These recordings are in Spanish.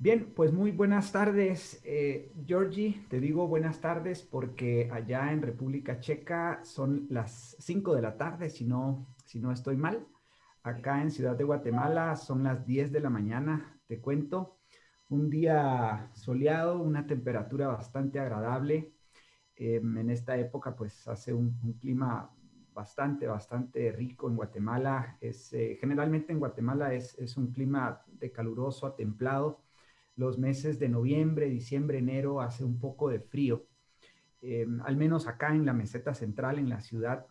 Bien, pues muy buenas tardes, Georgie. Te digo buenas tardes porque allá en República Checa son las 5 de la tarde, si no estoy mal. Acá en Ciudad de Guatemala son las 10 de la mañana, te cuento. Un día soleado, una temperatura bastante agradable. En esta época pues hace un clima bastante rico en Guatemala. Generalmente en Guatemala es un clima de caluroso a templado. Los meses de noviembre, diciembre, enero hace un poco de frío. Al menos acá en la meseta central, en la ciudad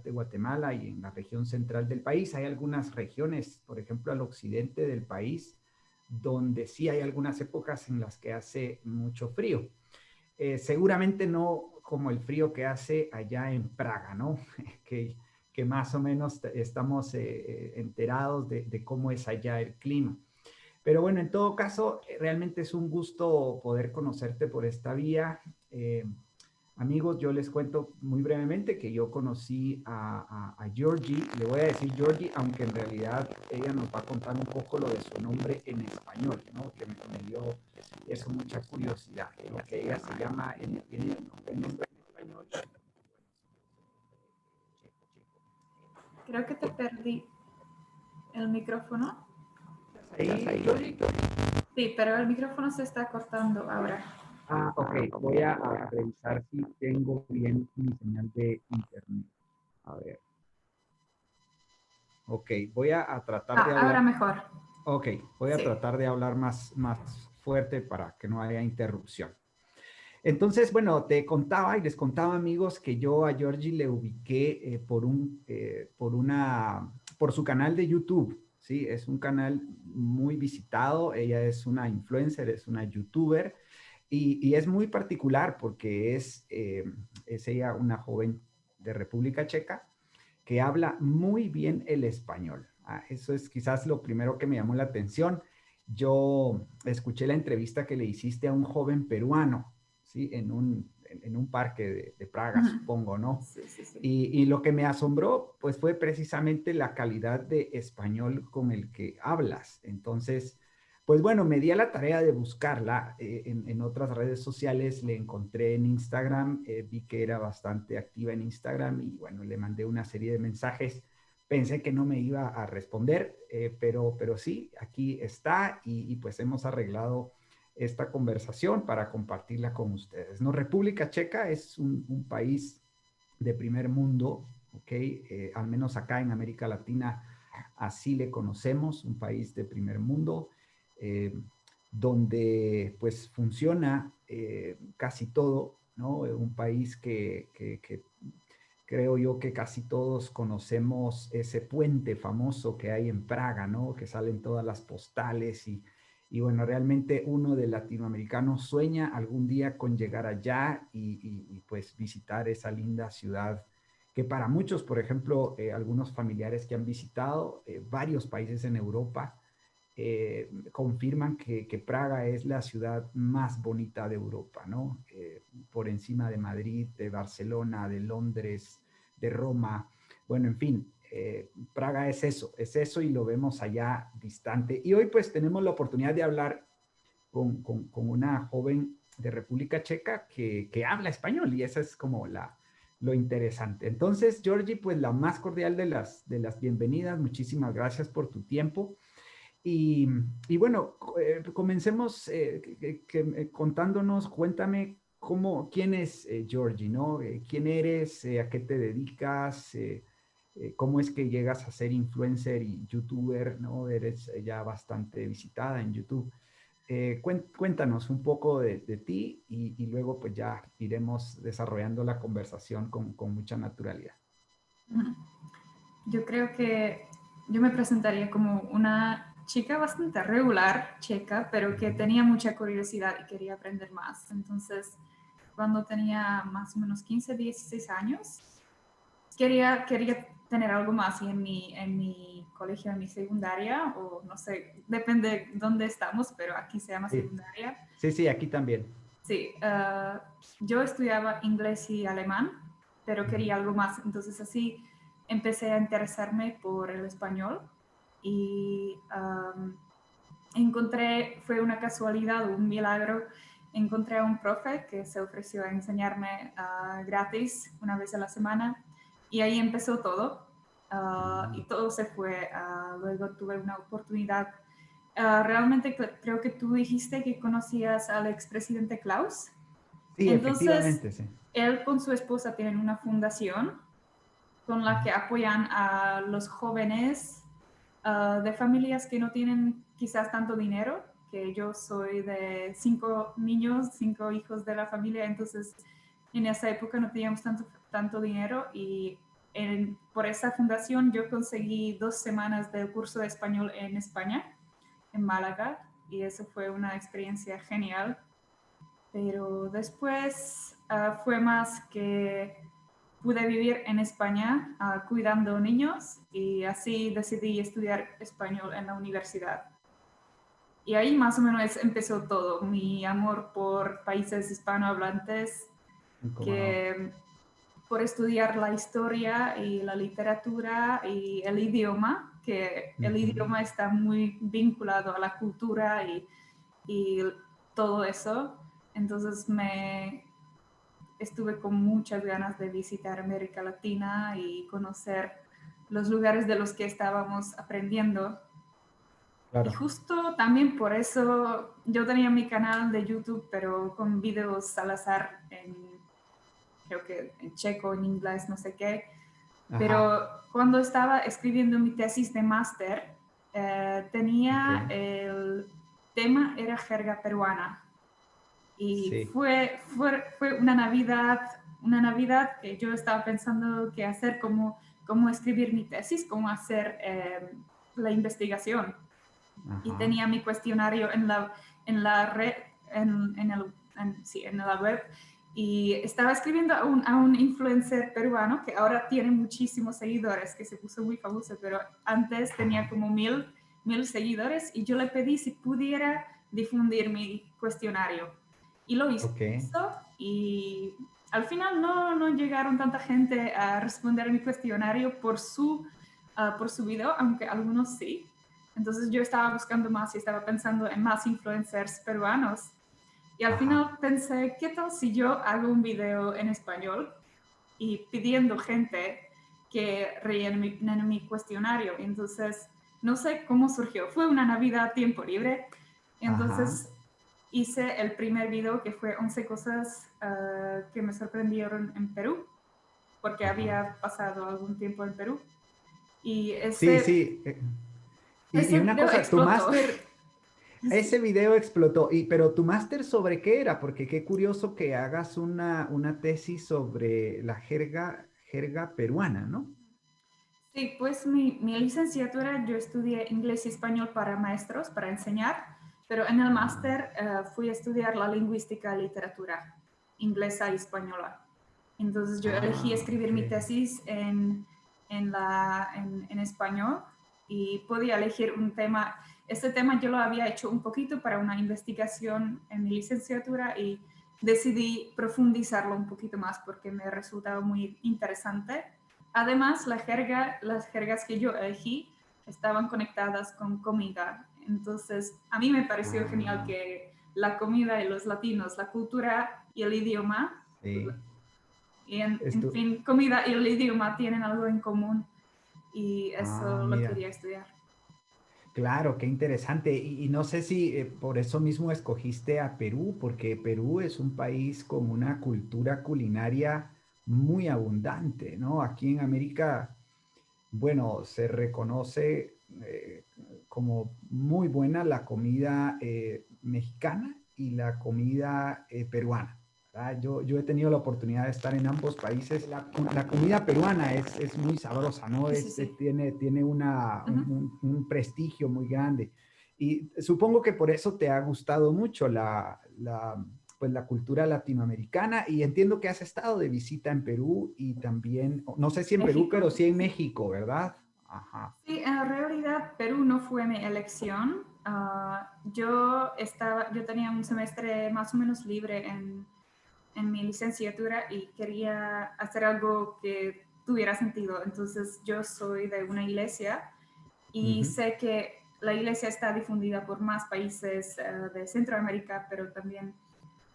de Guatemala y en la región central del país. Hay algunas regiones, por ejemplo, al occidente del país, donde sí hay algunas épocas en las que hace mucho frío. Seguramente no como el frío que hace allá en Praga, ¿no? que, que más o menos estamos enterados de cómo es allá el clima. Pero bueno, en todo caso, realmente es un gusto poder conocerte por esta vía. Eh, Amigos, yo les cuento muy brevemente que yo conocí a Georgie. Le voy a decir Georgie, aunque en realidad ella nos va a contar un poco lo de su nombre en español, ¿no? Que me dio eso mucha curiosidad, ¿no? Que ella se llama, el nombre en español. Creo que te perdí el micrófono. ¿Estás ahí, Georgie? Sí, pero el micrófono se está cortando ahora. Ok, voy a revisar si tengo bien mi señal de internet. A ver. Ok, voy a tratar de Ahora hablar. mejor. Ok, voy a Sí. tratar de hablar más fuerte para que no haya interrupción. Entonces, bueno, te contaba y les contaba, amigos, que yo a Georgie le ubiqué por su canal de YouTube. Sí, es un canal muy visitado. Ella es una influencer, es una youtuber y es muy particular porque es ella una joven de República Checa que habla muy bien el español. Eso es quizás lo primero que me llamó la atención. Yo escuché la entrevista que le hiciste a un joven peruano, ¿sí? En un parque de Praga, Ujú. supongo, ¿no? Sí, sí, sí. Y lo que me asombró, pues fue precisamente la calidad de español con el que hablas. Entonces, pues bueno, me di a la tarea de buscarla en otras redes sociales, le encontré en Instagram, vi que era bastante activa en Instagram y bueno, le mandé una serie de mensajes. Pensé que no me iba a responder, pero sí, aquí está y pues hemos arreglado esta conversación para compartirla con ustedes. ¿No? República Checa es un país de primer mundo, ¿ok? Al menos acá en América Latina así le conocemos, un país de primer mundo, eh, donde pues funciona casi todo, ¿no? Un país que creo yo que casi todos conocemos ese puente famoso que hay en Praga, ¿no? Que salen todas las postales y bueno, realmente uno de latinoamericano sueña algún día con llegar allá y pues visitar esa linda ciudad que para muchos, por ejemplo, algunos familiares que han visitado varios países en Europa, confirman que Praga es la ciudad más bonita de Europa, ¿no? Por encima de Madrid, de Barcelona, de Londres, de Roma. Bueno, en fin, Praga es eso y lo vemos allá distante. Y hoy pues tenemos la oportunidad de hablar con una joven de República Checa que habla español y esa es como lo interesante. Entonces, Georgie, pues la más cordial de las bienvenidas. Muchísimas gracias por tu tiempo. Y, y bueno, comencemos contándonos, cuéntame quién es Georgie, ¿no? ¿Quién eres? ¿A qué te dedicas? ¿Cómo es que llegas a ser influencer y youtuber, ¿no? Eres ya bastante visitada en YouTube. Cuéntanos un poco de ti y luego pues ya iremos desarrollando la conversación con mucha naturalidad. Ujú. Yo creo que yo me presentaría como una chica bastante regular, checa, pero que Ujú. tenía mucha curiosidad y quería aprender más. Entonces, cuando tenía más o menos 15, 16 años, quería tener algo más y en mi colegio, en mi secundaria, o no sé, depende dónde estamos, pero aquí se llama Sí, secundaria. sí, sí, aquí también. Sí, yo estudiaba inglés y alemán, pero Ujú. quería algo más. Entonces así empecé a interesarme por el español y fue una casualidad, un milagro, encontré a un profe que se ofreció a enseñarme gratis una vez a la semana y ahí empezó todo. Y todo se fue. Luego tuve una oportunidad. Realmente creo que tú dijiste que conocías al expresidente Klaus. Sí, Entonces, efectivamente, sí. él con su esposa tienen una fundación con la que apoyan a los jóvenes de familias que no tienen quizás tanto dinero, que yo soy de 5 niños, 5 hijos de la familia, entonces en esa época no teníamos tanto dinero y por esa fundación yo conseguí 2 semanas de curso de español en España, en Málaga, y eso fue una experiencia genial. Pero después fue más que pude vivir en España cuidando niños y así decidí estudiar español en la universidad. Y ahí más o menos empezó todo, mi amor por países hispanohablantes, ¿Cómo no? que por estudiar la historia y la literatura y el idioma, que el Ujú. idioma está muy vinculado a la cultura y todo eso. Entonces estuve con muchas ganas de visitar América Latina y conocer los lugares de los que estábamos aprendiendo. Y Claro. justo también por eso yo tenía mi canal de YouTube, pero con videos al azar creo que en checo, en inglés, no sé qué. Ajá. Pero cuando estaba escribiendo mi tesis de máster, Ok. tenía el tema, era jerga peruana. Y Sí. fue una Navidad que yo estaba pensando qué hacer, cómo escribir mi tesis, cómo hacer la investigación. Y Ajá. tenía mi cuestionario en la red, sí, en la web. Y estaba escribiendo a un influencer peruano que ahora tiene muchísimos seguidores, que se puso muy famoso, pero antes tenía Ajá. como 1000 seguidores y yo le pedí si pudiera difundir mi cuestionario. Y lo hizo. Ok. Y al final no llegaron tanta gente a responder a mi cuestionario por su video, aunque algunos sí. Entonces yo estaba buscando más y estaba pensando en más influencers peruanos. Y al Ajá. final pensé, ¿qué tal si yo hago un video en español y pidiendo gente que rellene mi cuestionario? Entonces, no sé cómo surgió. Fue una Navidad a tiempo libre. Ajá. Entonces, hice el primer video que fue 11 cosas que me sorprendieron en Perú, porque Ajá. había pasado algún tiempo en Perú. Y Sí, ese, sí. Y ese una video cosa, tu explotó. máster, ese Sí. video explotó, pero tu máster ¿sobre qué era? Porque qué curioso que hagas una tesis sobre la jerga peruana, ¿no? Sí, pues mi licenciatura, yo estudié inglés y español para maestros, para enseñar, pero en el Ah, máster fui a estudiar la lingüística y literatura inglesa y española. Entonces yo elegí escribir ok. mi tesis en español y podía elegir un tema. Este tema yo lo había hecho un poquito para una investigación en mi licenciatura y decidí profundizarlo un poquito más porque me resultaba muy interesante. Además, las jergas que yo elegí estaban conectadas con comida. Entonces, a mí me pareció genial Ah, que la comida y los latinos, la cultura y el idioma, sí. y en Esto, fin, comida y el idioma tienen algo en común y eso lo mira. quería estudiar. Claro, qué interesante. Y no sé si por eso mismo escogiste a Perú, porque Perú es un país con una cultura culinaria muy abundante, ¿no? Aquí en América, bueno, se reconoce como muy buena la comida mexicana y la comida peruana. ¿Verdad? Yo he tenido la oportunidad de estar en ambos países. La comida peruana es muy sabrosa, ¿no? Sí, sí, sí. Tiene Ujú. un prestigio muy grande. Y supongo que por eso te ha gustado mucho pues la cultura latinoamericana y entiendo que has estado de visita en Perú y también, no sé si en Perú, México. pero sí en México, ¿verdad? Ajá. Sí, en realidad Perú no fue mi elección. Yo tenía un semestre más o menos libre en mi licenciatura y quería hacer algo que tuviera sentido. Entonces yo soy de una iglesia y Ujú. sé que la iglesia está difundida por más países de Centroamérica, pero también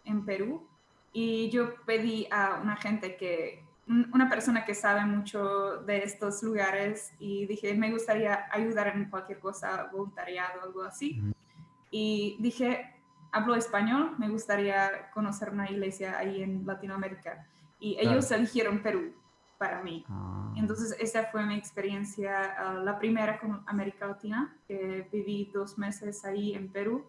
en Perú. Y yo pedí a una persona que sabe mucho de estos lugares y dije, me gustaría ayudar en cualquier cosa, voluntariado, algo así. Y dije, hablo español, me gustaría conocer una iglesia ahí en Latinoamérica. Y ellos Claro. eligieron Perú para mí. Ah, Entonces, esa fue mi experiencia, la primera con América Latina, que viví 2 meses ahí en Perú.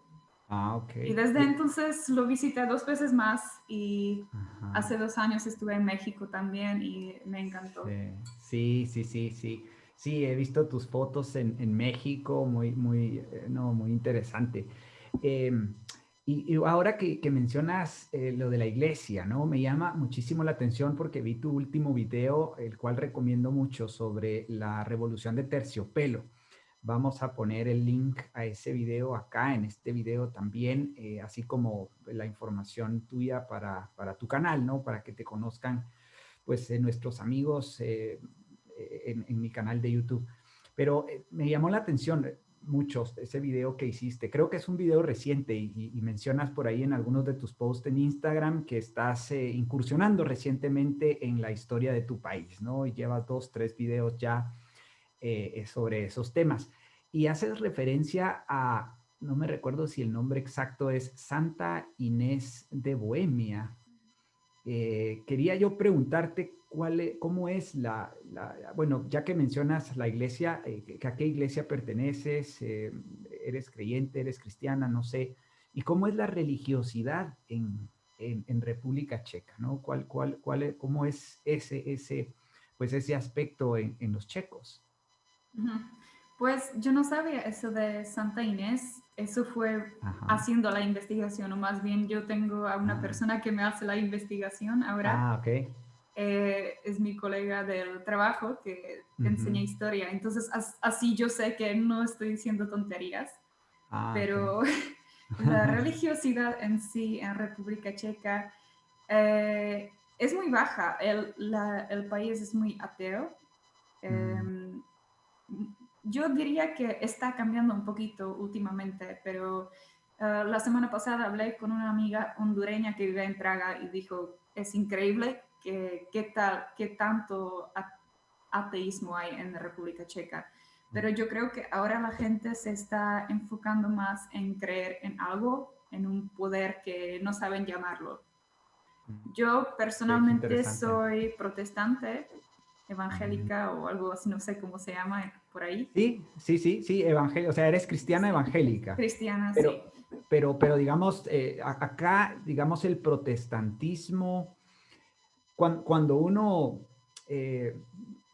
ok. Y desde entonces lo visité 2 veces más y Ajá. hace 2 años estuve en México también y me encantó. Sí, sí, sí, sí. Sí, he visto tus fotos en México, muy, muy, no, muy interesante. Em, y ahora que mencionas lo de la iglesia, ¿no? Me llama muchísimo la atención porque vi tu último video, el cual recomiendo mucho, sobre la revolución de terciopelo. Vamos a poner el link a ese video acá, en este video también, así como la información tuya para tu canal, ¿no? Para que te conozcan pues nuestros amigos en mi canal de YouTube. Pero me llamó la atención mucho ese video que hiciste. Creo que es un video reciente y mencionas por ahí en algunos de tus posts en Instagram que estás incursionando recientemente en la historia de tu país, ¿no? Y llevas 2, 3 videos ya sobre esos temas. Y haces referencia a, no me recuerdo si el nombre exacto es Santa Inés de Bohemia. Quería yo preguntarte cómo es bueno, ya que mencionas la iglesia, ¿a qué iglesia perteneces? ¿Eres creyente, eres cristiana? No sé. ¿Y cómo es la religiosidad en República Checa, ¿no? ¿Cómo es pues ese aspecto en los checos? Ujú. Pues yo no sabía eso de Santa Inés, eso fue Ajá. haciendo la investigación, o más bien yo tengo a una Ah, persona que me hace la investigación ahora, ok. es mi colega del trabajo que Ujú. enseña historia, entonces así yo sé que no estoy diciendo tonterías, Ah, ok. pero la religiosidad en sí en República Checa es muy baja, el país es muy ateo. Mm, Em, yo diría que está cambiando un poquito últimamente, pero la semana pasada hablé con una amiga hondureña que vive en Praga y dijo, es increíble qué tanto ateísmo hay en la República Checa. Pero yo creo que ahora la gente se está enfocando más en creer en algo, en un poder que no saben llamarlo. mm. Yo Qué personalmente interesante. soy protestante, Mm. evangélica o algo así, no sé cómo se llama por ahí. Sí, sí, sí, sí, o sea, eres cristiana Sí, evangélica, cristiana, sí. pero, pero digamos, acá, digamos, el protestantismo, cuando uno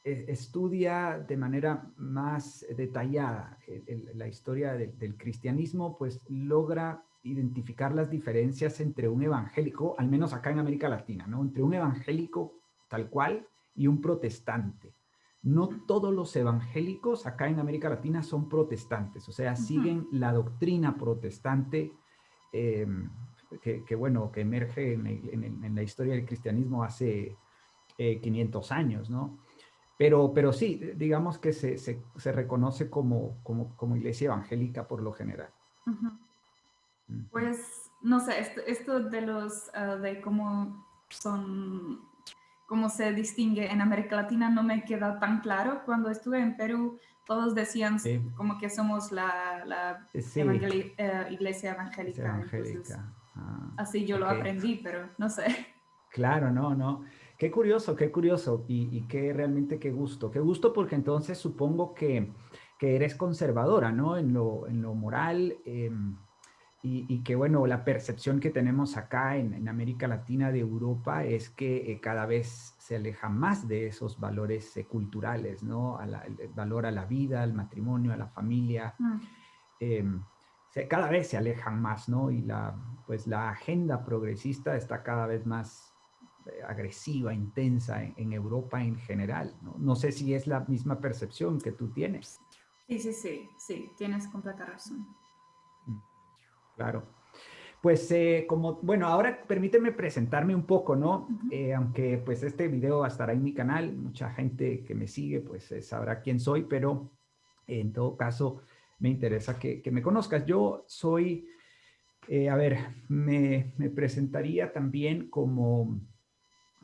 estudia de manera más detallada la historia del cristianismo, pues logra identificar las diferencias entre un evangélico, al menos acá en América Latina, ¿no? Entre un evangélico tal cual y un protestante. No todos los evangélicos acá en América Latina son protestantes, o sea, Ujú. siguen la doctrina protestante eh, bueno, que emerge en la historia del cristianismo hace 500 años, ¿no? Pero sí, digamos que se reconoce como iglesia evangélica por lo general. Ujú. Ujú. Pues no sé, esto de de cómo son, cómo se distingue en América Latina no me queda tan claro. Cuando estuve en Perú, todos decían Sí, como que somos la sí, iglesia es evangélica, entonces evangélica. Ah, así yo lo ok. aprendí, pero no sé. Claro, no, no. Qué curioso y qué realmente qué gusto. Qué gusto porque entonces supongo que eres conservadora, ¿no? En lo moral y que, bueno, la percepción que tenemos acá en América Latina de Europa es que cada vez se aleja más de esos valores culturales, ¿no? El valor a la vida, al matrimonio, a la familia. Mm. Cada vez se alejan más, ¿no? Y pues la agenda progresista está cada vez más agresiva, intensa en Europa en general, ¿no? No sé si es la misma percepción que tú tienes. Sí, sí, sí, sí, tienes completa razón. Mm, claro. Pues bueno, ahora permíteme presentarme un poco, ¿no? Ujú. Aunque pues este video estará en mi canal, mucha gente que me sigue pues sabrá quién soy, pero en todo caso me interesa que me conozcas. Yo soy, a ver, me presentaría también como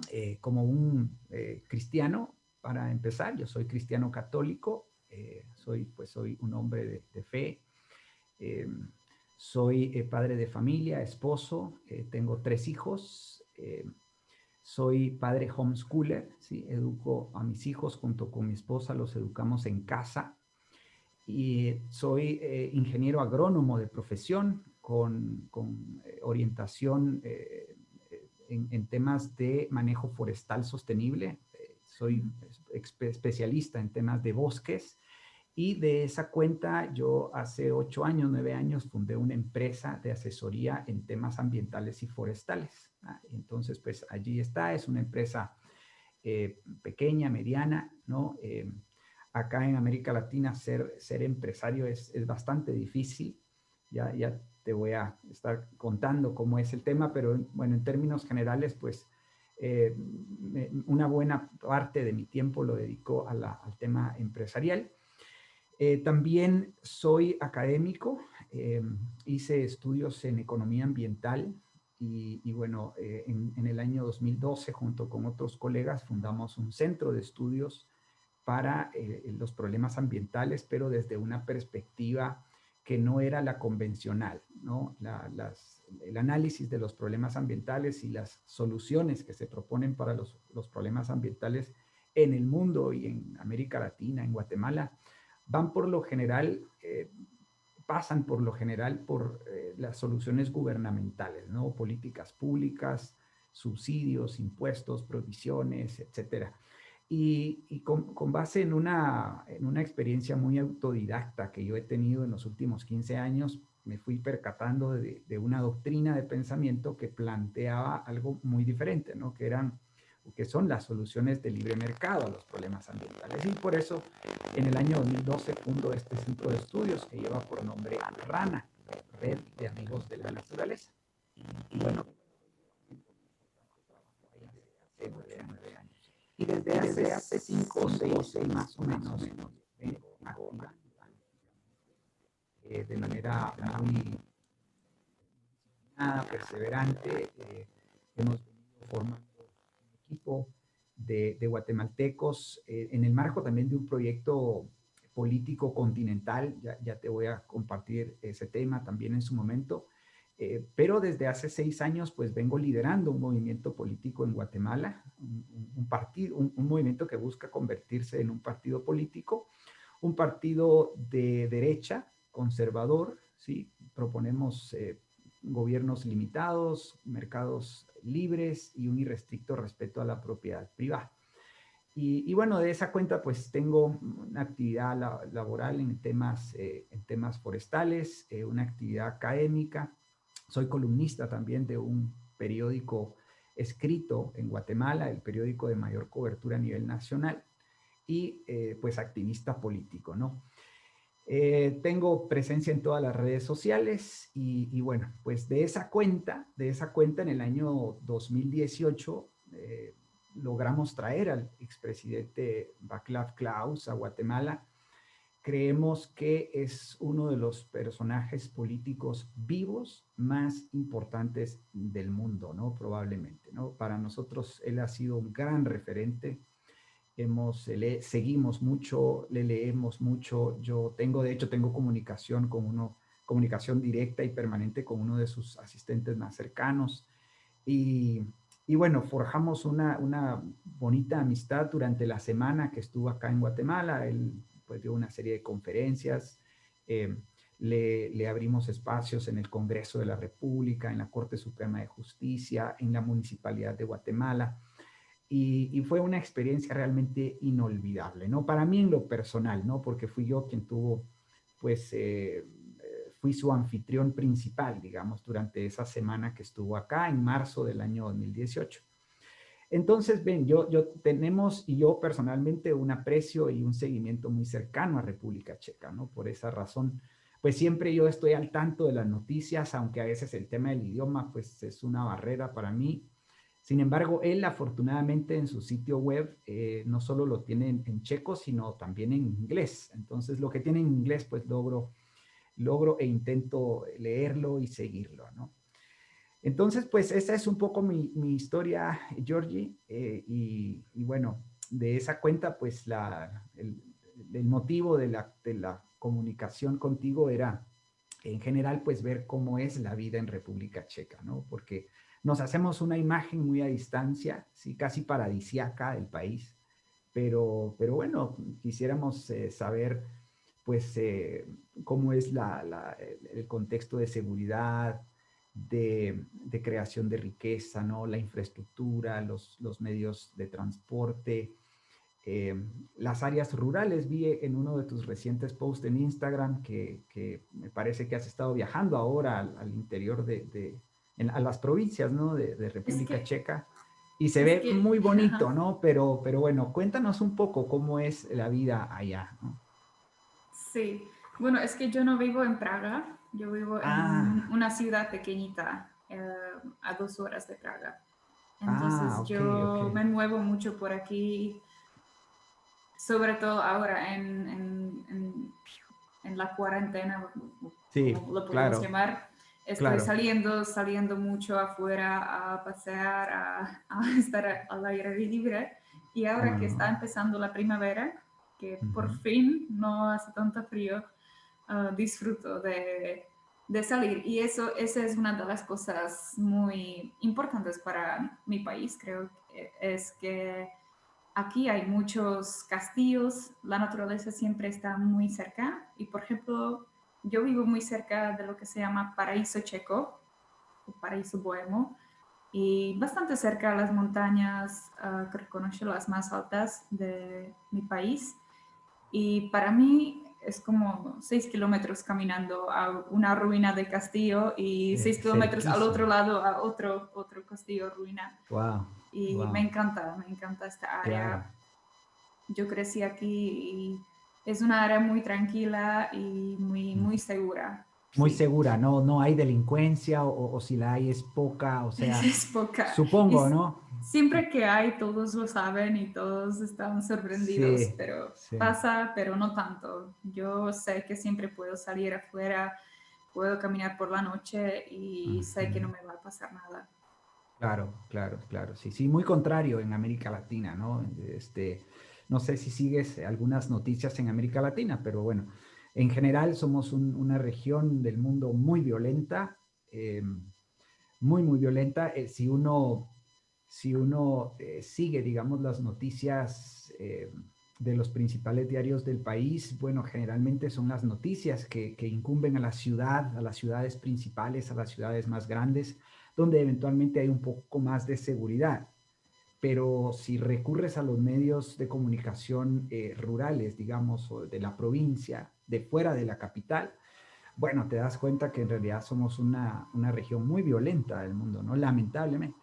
un cristiano, para empezar. Yo soy cristiano católico, soy un hombre de fe. Eh, Soy padre de familia, esposo, tengo 3 hijos. Soy padre homeschooler, ¿sí? Educo a mis hijos junto con mi esposa, los educamos en casa. Y soy ingeniero agrónomo de profesión con orientación en temas de manejo forestal sostenible. Soy especialista en temas de bosques. Y de esa cuenta, yo hace 8 años, 9 años, fundé una empresa de asesoría en temas ambientales y forestales. Entonces, pues allí está, es una empresa pequeña, mediana, ¿no? Acá en América Latina ser empresario es bastante difícil. Ya te voy a estar contando cómo es el tema, pero bueno, en términos generales, pues una buena parte de mi tiempo lo dedico al tema empresarial. También soy académico, hice estudios en economía ambiental y bueno, en el año 2012, junto con otros colegas, fundamos un centro de estudios para los problemas ambientales, pero desde una perspectiva que no era la convencional, ¿no? El análisis de los problemas ambientales y las soluciones que se proponen para los problemas ambientales en el mundo y en América Latina, en Guatemala, van por lo general, pasan por lo general por las soluciones gubernamentales, ¿no? Políticas públicas, subsidios, impuestos, provisiones, etcétera. Y con base en una experiencia muy autodidacta que yo he tenido en los últimos 15 años, me fui percatando de una doctrina de pensamiento que planteaba algo muy diferente, ¿no? Que son las soluciones de libre mercado a los problemas ambientales. Y por eso, en el año 2012 fundo este centro de estudios que lleva por nombre RANA, Red de Amigos de la Naturaleza. Y bueno, hace 9 años. Y desde hace 5 o 6 más o menos, vengo activando de manera muy perseverante. Hemos venido formando un equipo de guatemaltecos en el marco también de un proyecto político continental. Ya te voy a compartir ese tema también en su momento. Pero desde hace 6 años, pues vengo liderando un movimiento político en Guatemala, un movimiento que busca convertirse en un partido político, un partido de derecha, conservador, ¿sí? Proponemos gobiernos limitados, mercados libres y un irrestricto respeto a la propiedad privada. Y bueno, de esa cuenta pues tengo una actividad laboral en temas forestales, una actividad académica. Soy columnista también de un periódico escrito en Guatemala, el periódico de mayor cobertura a nivel nacional, y pues activista político, ¿no? Tengo presencia en todas las redes sociales y bueno, pues de esa cuenta en el año 2018 logramos traer al expresidente Václav Klaus a Guatemala. Creemos que es uno de los personajes políticos vivos más importantes del mundo, ¿no? Probablemente, ¿no? Para nosotros él ha sido un gran referente. Seguimos mucho, le leemos mucho. De hecho, tengo comunicación directa y permanente con uno de sus asistentes más cercanos. Y, y bueno, forjamos una bonita amistad durante la semana que estuvo acá en Guatemala. Él pues dio una serie de conferencias. eh, le abrimos espacios en el Congreso de la República, en la Corte Suprema de Justicia, en la Municipalidad de Guatemala. Y fue una experiencia realmente inolvidable, ¿no? Para mí en lo personal, ¿no? Porque fui yo quien pues, fui su anfitrión principal, digamos, durante esa semana que estuvo acá en marzo del año 2018. Entonces, ven, tenemos y yo personalmente un aprecio y un seguimiento muy cercano a República Checa, ¿no? Por esa razón, pues siempre yo estoy al tanto de las noticias, aunque a veces el tema del idioma, pues es una barrera para mí. Sin embargo, él afortunadamente en su sitio web no solo lo tiene en checo, sino también en inglés. Entonces, lo que tiene en inglés, pues logro logro e intento leerlo y seguirlo, ¿no? Entonces, pues esa es un poco mi historia, Georgie, y bueno, de esa cuenta, pues el motivo de la comunicación contigo era, en general, pues ver cómo es la vida en República Checa, ¿no? Porque nos hacemos una imagen muy a distancia, sí, casi paradisiaca del país, pero bueno, quisiéramos saber, pues, cómo es el contexto de seguridad, de creación de riqueza, ¿no? La infraestructura, los medios de transporte, eh, las áreas rurales. Vi en uno de tus recientes posts en Instagram que me parece que has estado viajando ahora al interior a las provincias, ¿no? De Es República que, Checa. Y se es ve que, muy bonito, ajá. ¿no? Pero bueno, cuéntanos un poco cómo es la vida allá, ¿no? Sí, bueno, es que yo no vivo en Praga, yo vivo en Ah, una ciudad pequeñita, a 2 horas de Praga. Entonces ok, ok. yo me muevo mucho por aquí, sobre todo ahora en la cuarentena, Sí, como lo podemos claro, llamar. Estoy claro. saliendo mucho afuera a pasear, a estar al aire libre. Y ahora que está Ah, empezando la primavera, que por ujú. fin no hace tanto frío, disfruto de salir. Y eso, esa es una de las cosas muy importantes para mi país, creo, es que aquí hay muchos castillos, la naturaleza siempre está muy cerca y, por ejemplo, yo vivo muy cerca de lo que se llama Paraíso Checo o Paraíso Bohemo y bastante cerca a las montañas, que reconozco las más altas de mi país. Y para mí es como 6 kilómetros caminando a una ruina de castillo y 6 kilómetros al otro Cerquísima. lado a otro castillo ruina. Wow, Y wow, me encanta esta claro. área. Yo crecí aquí y es una área muy tranquila y muy, Ujú. muy segura. Muy Sí, segura, no, no hay delincuencia o si la hay es poca, o sea, es poca. Y supongo, ¿no? siempre que hay, todos lo saben y todos están sorprendidos, Sí, pero sí. pasa, pero no tanto. Yo sé que siempre puedo salir afuera, puedo caminar por la noche y sé que no Ujú. me va a pasar nada. Claro, claro, claro, sí, sí, muy contrario en América Latina, ¿no? No sé si sigues algunas noticias en América Latina, pero bueno, en general somos una región del mundo muy violenta, muy violenta. Si uno sigue, digamos, las noticias de los principales diarios del país, bueno, generalmente son las noticias que incumben a la ciudad, a las ciudades principales, a las ciudades más grandes, donde eventualmente hay un poco más de seguridad. Pero si recurres a los medios de comunicación rurales, digamos, o de la provincia, de fuera de la capital, bueno, te das cuenta que en realidad somos una región muy violenta del mundo, ¿no? Lamentablemente.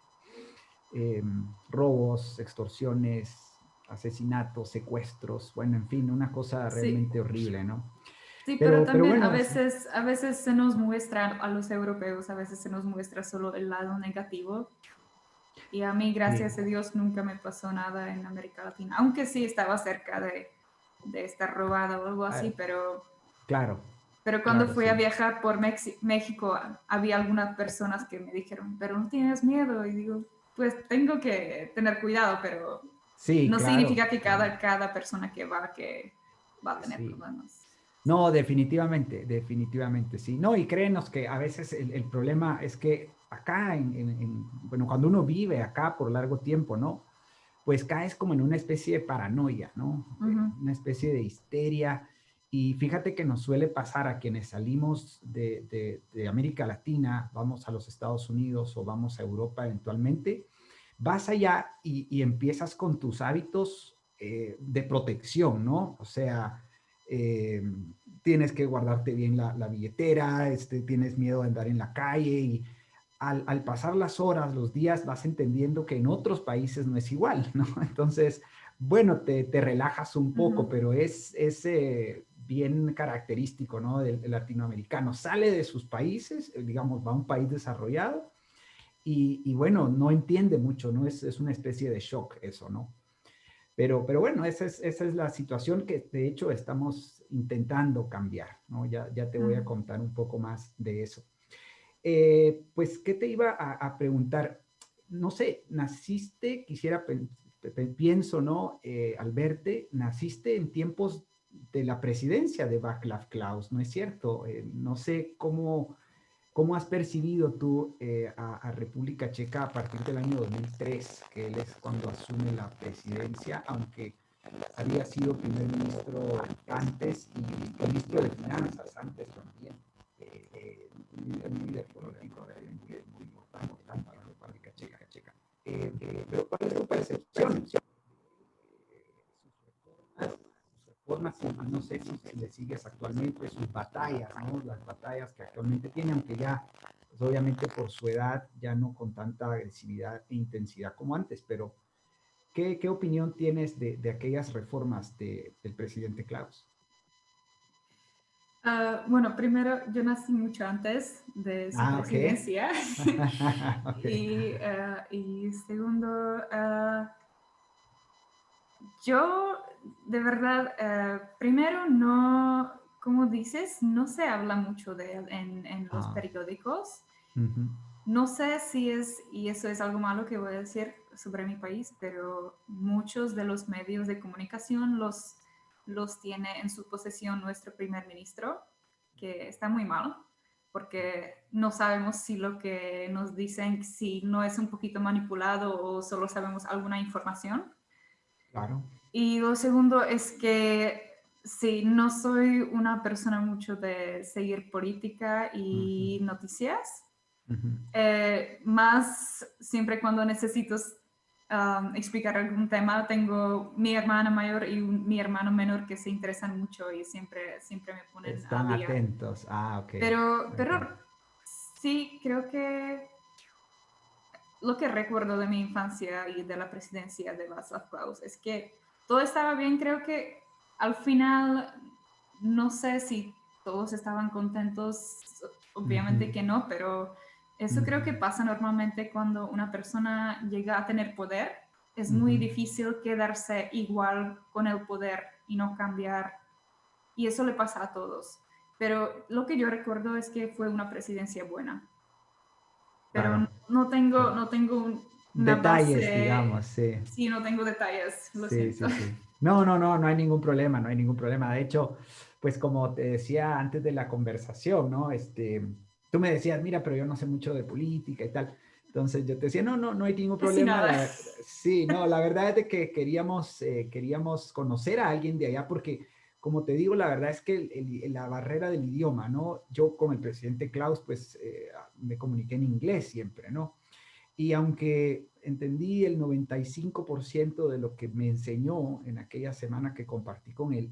Eh, Robos, extorsiones, asesinatos, secuestros, bueno, en fin, una cosa Sí, realmente horrible, ¿no? sí, pero Pero también bueno, a veces se nos muestra a los europeos, a veces se nos muestra solo el lado negativo. Y a mí, sí, gracias a Dios, nunca me pasó nada en América Latina, aunque sí estaba cerca de estar robada o algo ah, así, claro, pero cuando claro, fui a sí. viajar por México, había algunas personas que me dijeron, pero no tienes miedo. Y digo, pues tengo que tener cuidado, pero Sí, no claro, significa que claro, cada persona que va a tener sí. problemas. No, definitivamente, definitivamente, sí. No, y créenos que a veces el problema es que acá, bueno, cuando uno vive acá por largo tiempo, ¿no? Pues caes como en una especie de paranoia, ¿no? Ujú. Una especie de histeria. Y fíjate que nos suele pasar a quienes salimos de América Latina, vamos a los Estados Unidos o vamos a Europa eventualmente, vas allá y empiezas con tus hábitos de protección, ¿no? O sea, eh, tienes que guardarte bien la billetera, tienes miedo de andar en la calle y al pasar las horas, los días, vas entendiendo que en otros países no es igual, ¿no? Entonces, bueno, te relajas un poco, Ujú. pero es bien característico, ¿no? Del latinoamericano. Sale de sus países, digamos, va a un país desarrollado y bueno, no entiende mucho, ¿no? Es una especie de shock eso, ¿no? Pero bueno, esa es la situación que de hecho estamos intentando cambiar, ¿no? Ya te voy a Mm. contar un poco más de eso. Pues, ¿qué te iba a preguntar? No sé, naciste, pienso, ¿no? Al verte, naciste en tiempos de la presidencia de Václav Klaus, ¿no es cierto? No sé cómo has percibido tú a República Checa a partir del año 2003, que él es cuando asume la presidencia, aunque había sido primer ministro antes y ministro de Finanzas antes también. Un líder político realmente muy importante para la República Checa. Pero ¿cuál es tu percepción? Sus reformas, y no sé si le sigues actualmente, sus batallas, ¿no? Las batallas que actualmente tiene, aunque ya, pues obviamente por su edad, ya no con tanta agresividad e intensidad como antes, pero ¿qué opinión tienes de aquellas reformas del presidente Klaus? Bueno, primero, yo nací mucho antes de su Ah, ok. presidencia. Ok. Y segundo, yo de verdad, primero no, como dices, no se habla mucho de él en los Ah, periódicos. ujú, No sé si es, y eso es algo malo que voy a decir sobre mi país, pero muchos de los medios de comunicación los tiene en su posesión nuestro primer ministro, que está muy mal, porque no sabemos si lo que nos dicen, si no es un poquito manipulado o solo sabemos alguna información. claro. Y lo segundo es que sí, no soy una persona mucho de seguir política Ujú, y noticias. ujú. Más siempre cuando necesito explicar algún tema, tengo mi hermana mayor y mi hermano menor que se interesan mucho y siempre me ponen al Están día. atentos. Ah, ok. Pero Ok. sí, creo que lo que recuerdo de mi infancia y de la presidencia de Václav Klaus es que todo estaba bien. Creo que al final, no sé si todos estaban contentos, Ujú, obviamente que no, pero eso creo que ujú, pasa normalmente cuando una persona llega a tener poder. Es muy ujú. difícil quedarse igual con el poder y no cambiar. Y eso le pasa a todos. Pero lo que yo recuerdo es que fue una presidencia buena, pero Claro. no tengo una Detalles, base, digamos, sí. sí, no tengo detalles, lo Sí, siento. sí, sí. No hay ningún problema, no hay ningún problema. De hecho, pues como te decía antes de la conversación, ¿no? Tú me decías, mira, pero yo no sé mucho de política y tal. Entonces yo te decía, no hay ningún Casi problema. nada. Sí, no, la verdad es de que queríamos conocer a alguien de allá porque, como te digo, la verdad es que la barrera del idioma, ¿no? Yo con el presidente Klaus, pues me comuniqué en inglés siempre, ¿no? Y aunque entendí el 95% de lo que me enseñó en aquella semana que compartí con él,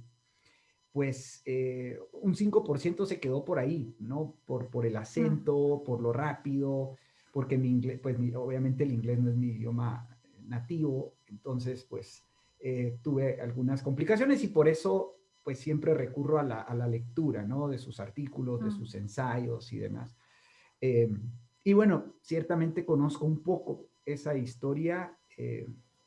pues un 5% se quedó por ahí, ¿no? Por el Mm, acento, por lo rápido, porque mi inglés, pues obviamente el inglés no es mi idioma nativo, entonces pues tuve algunas complicaciones y por eso pues siempre recurro a la lectura, ¿no? De sus artículos, de sus mm, ensayos y demás. Eh, y bueno, ciertamente conozco un poco esa historia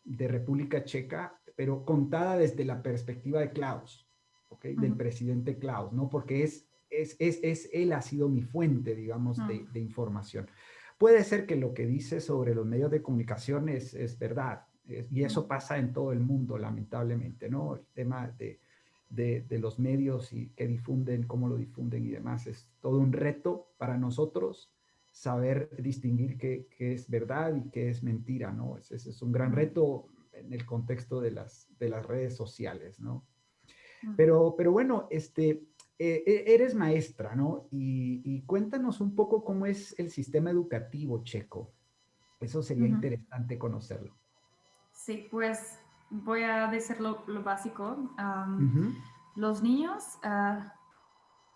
de República Checa, pero contada desde la perspectiva de Klaus, ¿okay? Del mm, presidente Klaus, ¿no? Porque él ha sido mi fuente, digamos, mm, de información. Puede ser que lo que dice sobre los medios de comunicación es verdad, y eso mm, pasa en todo el mundo, lamentablemente, ¿no? El tema de los medios y que difunden, cómo lo difunden y demás. Es todo un reto para nosotros saber distinguir qué es verdad y qué es mentira, ¿no? Ese es un gran mm, reto en el contexto de las redes sociales, ¿no? mm, Pero bueno, eres maestra, ¿no? Y cuéntanos un poco cómo es el sistema educativo checo. Eso sería mm. interesante conocerlo. Sí, pues voy a decir lo básico. Ujú. Los niños,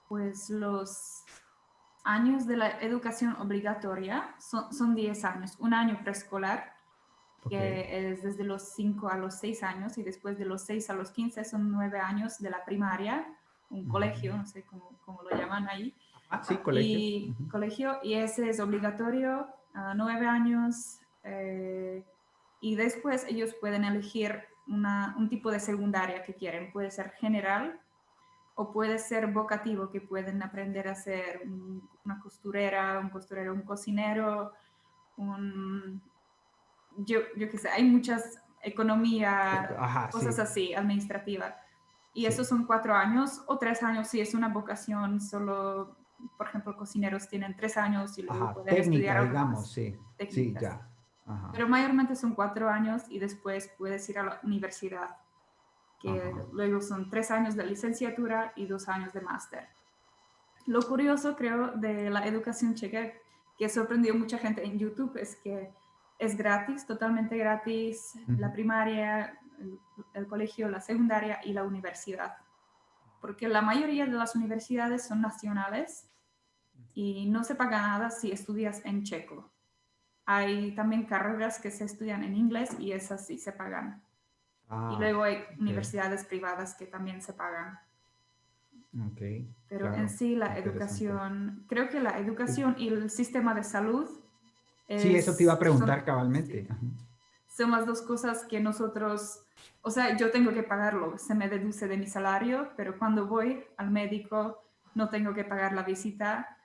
pues los años de la educación obligatoria son 10 años, un año preescolar, Ok. que es desde los 5 a los 6 años, y después de los 6 a los 15 son 9 años de la primaria, un colegio, Ujú. no sé cómo lo llaman ahí, Ah, sí, colegio. y Ujú. colegio, y ese es obligatorio, 9 años, y después ellos pueden elegir un tipo de secundaria que quieren. Puede ser general o puede ser vocativo, que pueden aprender a ser una costurera, un costurero, un cocinero, yo qué sé, hay muchas economía, Ajá, cosas sí, así, administrativa. Y esos sí. son 4 años o 3 años si es una vocación, solo, por ejemplo, cocineros tienen 3 años y luego Ajá, pueden estudiar técnica, algo digamos, más, sí. Sí, técnicas. ya. Ajá, Pero mayormente son 4 años y después puedes ir a la universidad, que ajá. luego son 3 años de licenciatura y 2 años de máster. Lo curioso, creo, de la educación checa, que sorprendió a mucha gente en YouTube, es que es gratis, totalmente gratis, la Ujú. primaria, el colegio, la secundaria y la universidad. Porque la mayoría de las universidades son nacionales y no se paga nada si estudias en checo. Hay también carreras que se estudian en inglés y esas sí se pagan. Y Ah, luego hay ok, universidades privadas que también se pagan. ok, Pero en claro, sí la interesante. educación, creo que la Eh, educación y el sistema de salud Sí, eso te iba a son, preguntar cabalmente. sí, Ajá. son las dos cosas que nosotros, o sea, yo tengo que pagarlo, se me deduce de mi salario, pero cuando voy al médico no tengo que pagar la visita,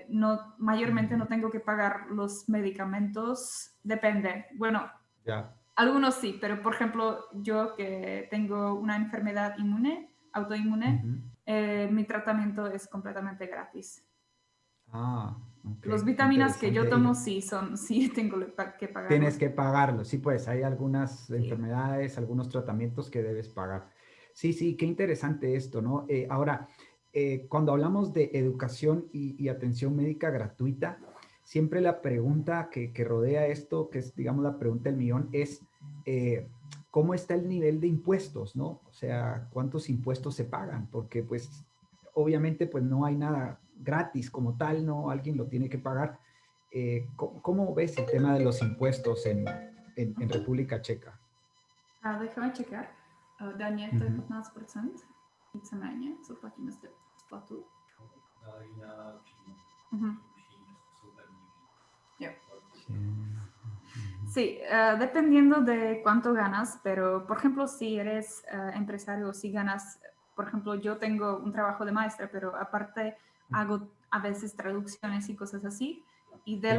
no, mayormente Mm, no tengo que pagar los medicamentos, depende. Bueno, ya. algunos sí, pero por ejemplo, yo que tengo una enfermedad inmune, autoinmune, Ujú. mi tratamiento es completamente gratis. Ah, ok, Los qué vitaminas que yo interesante. tomo sí son, sí tengo que Tienes pagarlos. que pagarlo. Sí, pues hay algunas Sí. enfermedades, algunos tratamientos que debes pagar. Sí, sí, qué interesante esto, ¿no? Ahora, cuando hablamos de educación y atención médica gratuita, siempre la pregunta que rodea esto, que es, digamos, la pregunta del millón, es ¿cómo está el nivel de impuestos, ¿no? O sea, ¿cuántos impuestos se pagan? Porque, pues, obviamente, pues no hay nada gratis como tal, ¿no? Alguien lo tiene que pagar. ¿Cómo ves el tema de los impuestos en República Checa? Déjame checar. Daně to je Ujú. 15%, víceméně, co platíme z platu. Ujú. Jo. Sí. Sí, dependiendo de cuánto ganas, pero por ejemplo, si eres empresario, si ganas, por ejemplo, yo tengo un trabajo de maestra, pero aparte hago a veces traducciones y cosas así, y de Sí.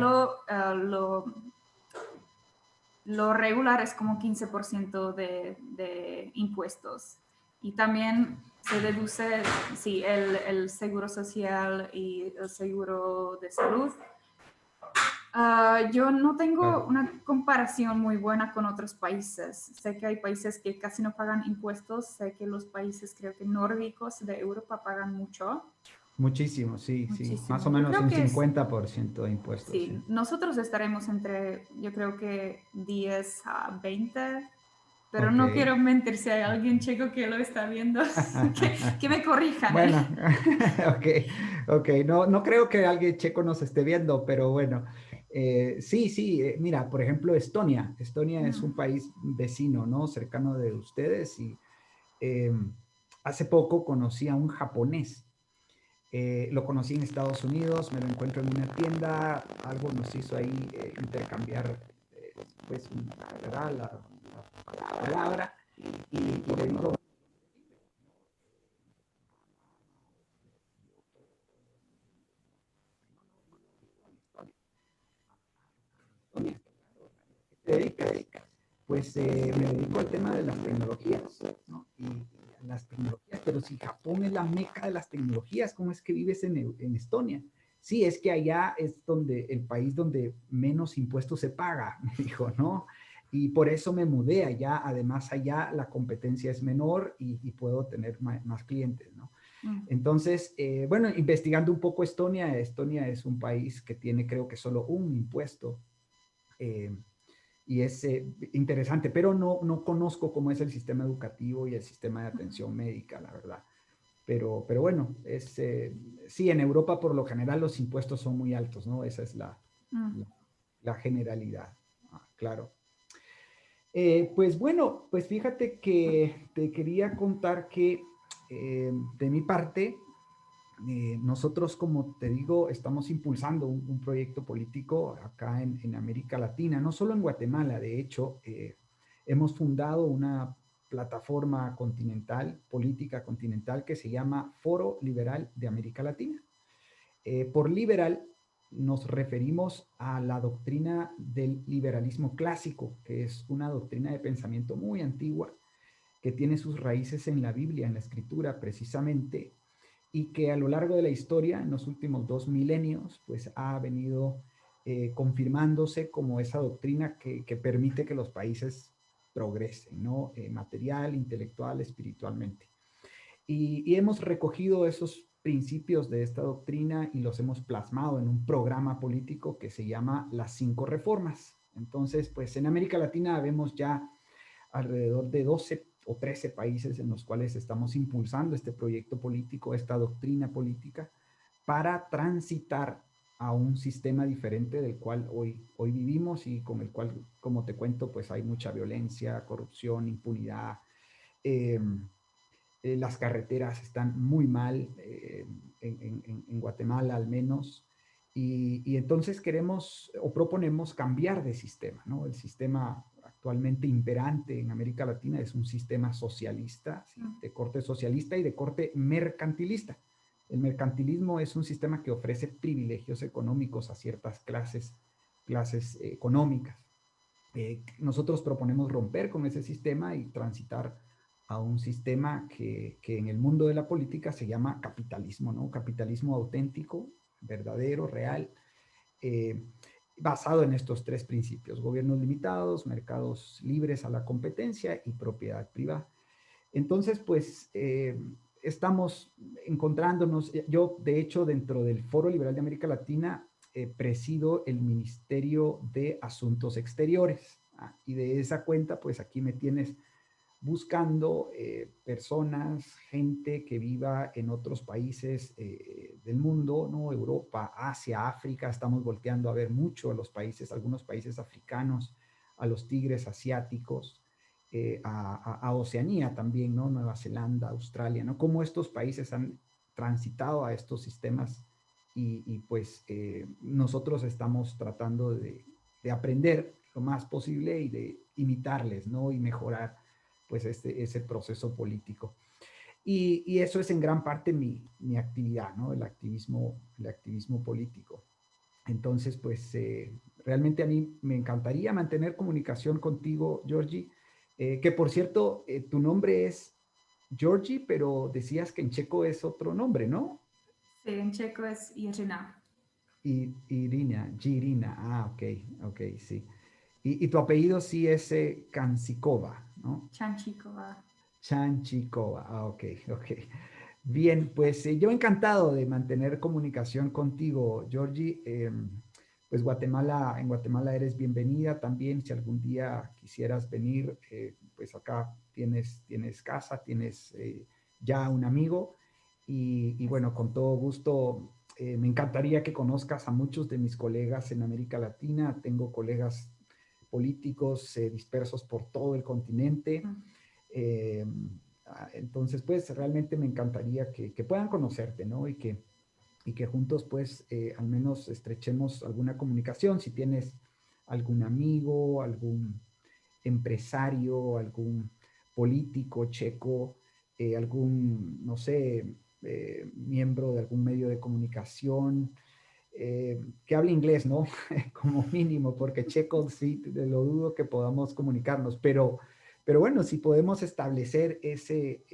lo regular es como 15% de impuestos. Y también se deduce, sí, el seguro social y el seguro de salud. Yo no tengo Claro. una comparación muy buena con otros países. Sé que hay países que casi no pagan impuestos. Sé que los países, creo que nórdicos de Europa pagan mucho, Muchísimo, sí, sí. Más o muchísimo. Yo menos creo un que es, 50% de impuestos, sí. sí, nosotros estaremos entre, yo creo que 10 a 20, pero Ok. no quiero mentir si hay alguien checo que lo está viendo, que me corrijan, ¿eh? Bueno, ok, ok. No, no creo que alguien checo nos esté viendo, pero bueno. Sí, sí, mira, por ejemplo, Estonia. Estonia es un Mm. país vecino, ¿no? Cercano de ustedes y eh, hace poco conocí a un japonés. Lo conocí en Estados Unidos, me lo encuentro en una tienda, algo nos hizo ahí intercambiar, pues, ¿verdad? La palabra y le digo, ¿te dedicas? Pues me dedico al tema de las tecnologías, ¿no? Y las tecnologías, pero si Japón es la meca de las tecnologías, ¿cómo es que vives en Estonia? Sí, es que allá es donde el país donde menos impuestos se paga, me dijo, ¿no? Y por eso me mudé allá. Además, allá la competencia es menor y puedo tener más clientes, ¿no? Mm. Entonces, bueno, investigando un poco Estonia, Estonia es un país que tiene creo que solo un impuesto eh, y es interesante, pero no, no conozco cómo es el sistema educativo y el sistema de atención médica, la verdad. Pero bueno, sí, en Europa por lo general los impuestos son muy altos, ¿no? Esa es Mm. la, la generalidad. Ah, claro. Pues bueno, pues fíjate que te quería contar que de mi parte, nosotros, como te digo, estamos impulsando un proyecto político acá en América Latina, no solo en Guatemala, de hecho, hemos fundado una plataforma continental, política continental, que se llama Foro Liberal de América Latina. Por liberal nos referimos a la doctrina del liberalismo clásico, que es una doctrina de pensamiento muy antigua, que tiene sus raíces en la Biblia, en la Escritura precisamente, y que a lo largo de la historia, en los últimos 2 milenios, pues ha venido confirmándose como esa doctrina que permite que los países progresen, ¿no? Material, intelectual, espiritualmente. Y hemos recogido esos principios de esta doctrina y los hemos plasmado en un programa político que se llama Las Cinco Reformas. Entonces, pues en América Latina vemos ya alrededor de 12 o 13 países en los cuales estamos impulsando este proyecto político, esta doctrina política, para transitar a un sistema diferente del cual hoy vivimos y con el cual, como te cuento, pues hay mucha violencia, corrupción, impunidad. Eh, las carreteras están muy mal, en Guatemala al menos, y entonces queremos o proponemos cambiar de sistema, ¿no? El sistema actualmente imperante en América Latina es un sistema socialista, ¿sí? De corte socialista y de corte mercantilista. El mercantilismo es un sistema que ofrece privilegios económicos a ciertas clases económicas. Nosotros proponemos romper con ese sistema y transitar a un sistema que en el mundo de la política se llama capitalismo, ¿no? Capitalismo auténtico, verdadero, real, eh, basado en estos tres principios: gobiernos limitados, mercados libres a la competencia y propiedad privada. Entonces, pues, estamos encontrándonos. Yo, de hecho, dentro del Foro Liberal de América Latina, presido el Ministerio de Asuntos Exteriores. Y de esa cuenta, pues aquí me tienes buscando personas, gente que viva en otros países del mundo, ¿no? Europa, Asia, África. Estamos volteando a ver mucho a los países, algunos países africanos, a los tigres asiáticos, a Oceanía también, ¿no? Nueva Zelanda, Australia, ¿no? Cómo estos países han transitado a estos sistemas y pues nosotros estamos tratando de aprender lo más posible y de imitarles, ¿no? Y mejorar pues ese proceso político. Y eso es en gran parte mi actividad, ¿no? El activismo político. Entonces, pues realmente a mí me encantaría mantener comunicación contigo, Georgie, que por cierto, tu nombre es Georgie, pero decías que en checo es otro nombre, ¿no? Sí, en checo es Irina. Irina, Girina, ok, ok, sí. Y tu apellido sí es Kansikova, ¿no? Chanchikova. Chanchikova, ok, ok. Bien, pues yo encantado de mantener comunicación contigo, Georgie. Pues Guatemala, en Guatemala eres bienvenida también. Si algún día quisieras venir, pues acá tienes casa, tienes ya un amigo. Y bueno, con todo gusto, me encantaría que conozcas a muchos de mis colegas en América Latina. Tengo colegas políticos dispersos por todo el continente. Eh, entonces, pues realmente me encantaría que puedan conocerte, ¿no? Y que juntos, pues, al menos estrechemos alguna comunicación. Si tienes algún amigo, algún empresario, algún político checo, no sé, miembro de algún medio de comunicación, que hable inglés, ¿no? Como mínimo, porque checo sí, lo dudo que podamos comunicarnos, pero bueno, si podemos establecer ese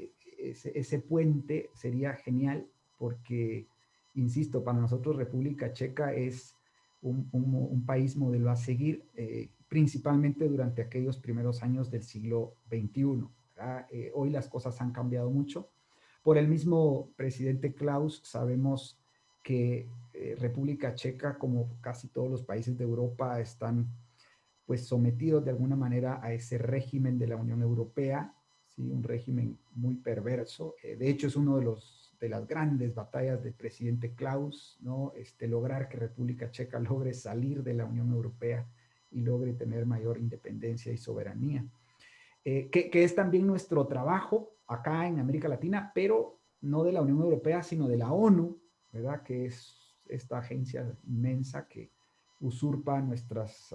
puente, sería genial, porque, insisto, para nosotros República Checa es un país modelo a seguir, principalmente durante aquellos primeros años del siglo XXI. Hoy las cosas han cambiado mucho. Por el mismo presidente Klaus, sabemos que República Checa, como casi todos los países de Europa, están pues sometidos de alguna manera a ese régimen de la Unión Europea, ¿sí? Un régimen muy perverso. De hecho, es uno de las grandes batallas del presidente Klaus, ¿no? Lograr que República Checa logre salir de la Unión Europea y logre tener mayor independencia y soberanía. Que es también nuestro trabajo acá en América Latina, pero no de la Unión Europea, sino de la ONU, ¿verdad? Que es esta agencia inmensa usurpa nuestras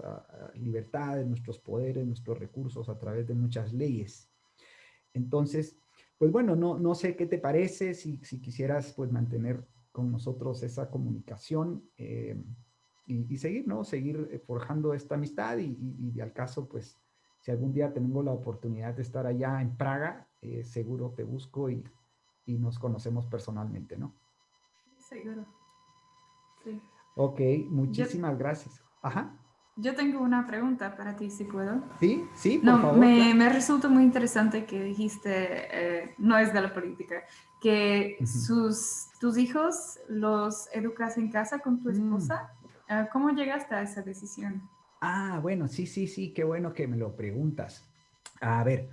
libertades, nuestros poderes, nuestros recursos a través de muchas leyes. Entonces, pues bueno, no sé qué te parece, si quisieras pues mantener con nosotros esa comunicación y seguir, ¿no? Seguir forjando esta amistad y al caso, pues, si algún día tengo la oportunidad de estar allá en Praga, seguro te busco y nos conocemos personalmente, ¿no? Seguro, sí. Ok, Yo, muchísimas gracias. Ajá. yo tengo una pregunta para ti, si puedo. Sí, sí, por No, favor, claro. me resulta muy interesante que dijiste, no es de la política, que Ujú. tus hijos los educas en casa con tu Mm. esposa. ¿Cómo llegaste a esa decisión? Ah, bueno, sí, sí, sí, qué bueno que me lo preguntas. A ver,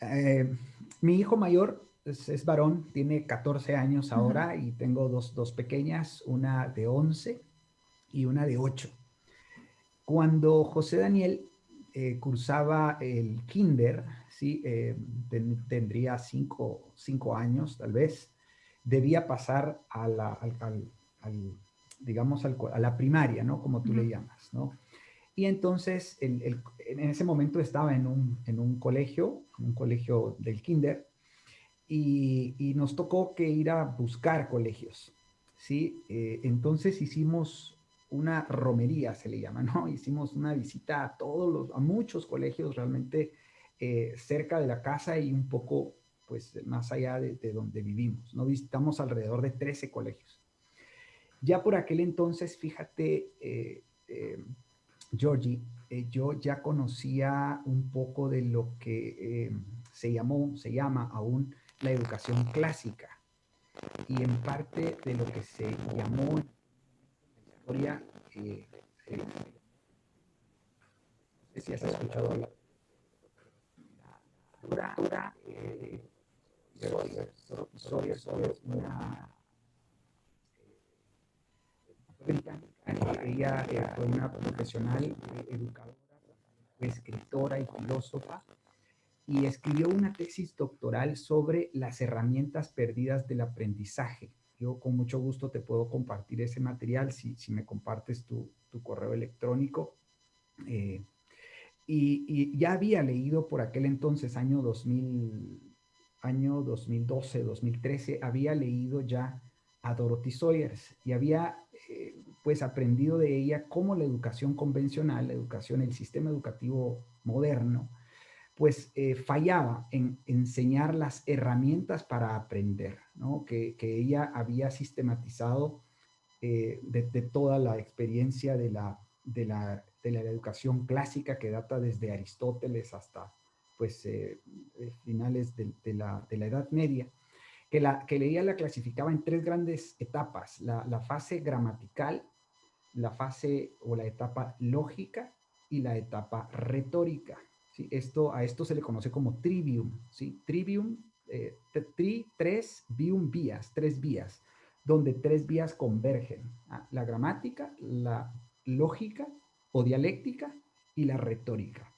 eh, mi hijo mayor es varón, tiene 14 años Ujú, ahora y tengo dos pequeñas, una de 11 y una de 8. Cuando José Daniel cursaba el kinder, ¿sí? Tendría 5 años tal vez, debía pasar digamos, a la primaria, ¿no? Como tú ujú, le llamas, ¿no? Y entonces, en ese momento estaba en un colegio del kinder, y nos tocó que ir a buscar colegios, ¿sí? Entonces hicimos una romería, se le llama, ¿no? Hicimos una visita a muchos colegios realmente cerca de la casa y un poco, pues, más allá de donde vivimos, ¿no? Visitamos alrededor de 13 colegios. Ya por aquel entonces, fíjate, Georgie, yo ya conocía un poco de lo que se llama aún la educación clásica y en parte de lo que se llamó en la historia, no sé si has escuchado hablar de la cultura, historia sobre una británica. Ella fue una profesional educadora, fue escritora y filósofa y escribió una tesis doctoral sobre las herramientas perdidas del aprendizaje. Yo con mucho gusto te puedo compartir ese material si me compartes tu correo electrónico. Eh, y ya había leído por aquel entonces, año 2012, 2013, había leído ya a Dorothy Sayers y había pues aprendido de ella cómo la educación convencional, la educación, el sistema educativo moderno, pues fallaba en enseñar las herramientas para aprender, ¿no? Que ella había sistematizado de toda la experiencia de la educación clásica que data desde Aristóteles hasta pues finales de la Edad Media, que ella la clasificaba en tres grandes etapas: la fase gramatical, la fase o la etapa lógica y la etapa retórica. ¿Sí? A esto se le conoce como trivium. ¿Sí? Trivium, tres, vium, vías, tres vías, donde tres vías convergen: la gramática, la lógica o dialéctica y la retórica.